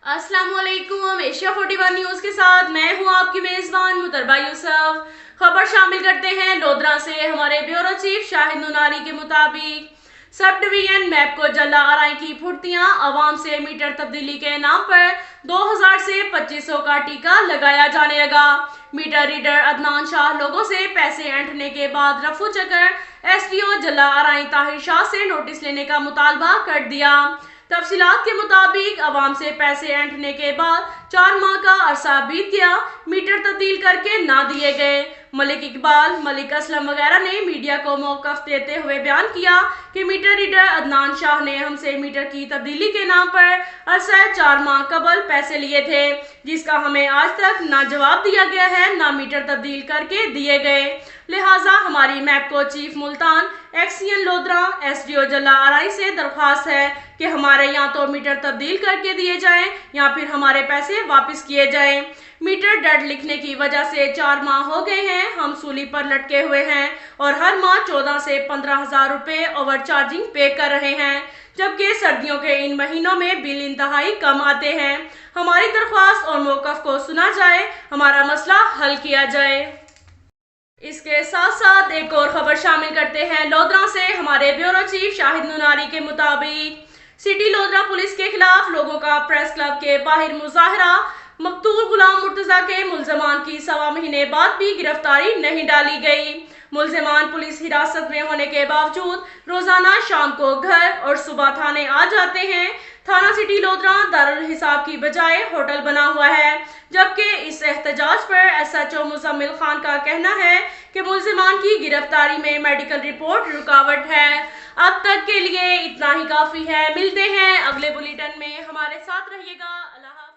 अस्सलाम वालेकुम। Asia 41 news के साथ मैं हूं आपकी मेजबान मुतरबा यूसुफ। खबर शामिल करते हैं लोधरा से। हमारे ब्यूरो चीफ शाहिद नुनारी के मुताबिक सब डिवीजन मैप को जला आरआई की फुर्तियां। आवाम से मीटर तब्दीली के नाम पर 2000 से 2500 का टीका लगाया जाने लगा। मीटर रीडर अदनान शाह लोगों से पैसे ऐंठने के बाद रफू चक्कर एसडीओ जला आरआई ताहिर शाह से नोटिस लेने का मुतालबा कर दिया। तफसीलात के मुताबिक आवाम से पैसे ऐंठने के बाद 4 माह का अरसा बीत गया, मीटर तब्दील करके ना दिए गए। मलिक इकबाल, मलिक असलम वगैरह ने मीडिया को मौक़िफ़ देते हुए बयान किया कि मीटर रीडर अदनान शाह ने हमसे मीटर की तब्दीली के नाम पर अरसा 4 माह कबल पैसे लिए थे, जिसका हमें आज तक ना जवाब दिया गया है ना मीटर तब्दील करके दिए गए। लिहाजा हमारी मैप को chief Multan, XEN Lodhra, SDO जला आरआई से दरख्वास्त है कि हमारे या तो मीटर तब्दील करके दिए जाएं या फिर हमारे पैसे वापस किए जाएं। मीटर डेड लिखने की वजह से 4 माह हो गए हैं, हम सूली पर लटके हुए हैं और हर माह 14 से 15,000 रुपए ओवर चार्जिंग पे कर रहे हैं, जबकि सर्दियों के इन महीनों में बिल इंतहाई कम आते हैं। हमारी दरख्वास्त और मौक़िफ़ को सुना जाए, हमारा मसला हल किया जाए। इसके साथ साथ एक और खबर शामिल करते हैं लोधरा से। हमारे ब्यूरो चीफ शाहिद नुनारी के मुताबिक सिटी लोधरा पुलिस के खिलाफ लोगों का प्रेस क्लब के बाहर मुजाहरा। मकतूल गुलाम मुर्तजा के मुल्जमान की 1.25 महीने बाद भी गिरफ्तारी नहीं डाली गई। मुल्जमान पुलिस हिरासत में होने के बावजूद रोजाना शाम को घर और सुबह थाने आ जाते हैं। थाना सिटी लोधरा दारुल हिसाब की बजाय होटल बना हुआ है, जबकि इस एहतजाज पर एसएचओ मुजम्मिल खान का कहना है कि मुल्जिमान की गिरफ्तारी में मेडिकल रिपोर्ट रुकावट है। अब तक के लिए इतना ही काफी है। मिलते हैं अगले बुलेटिन में, हमारे साथ रहिएगा। अल्लाह।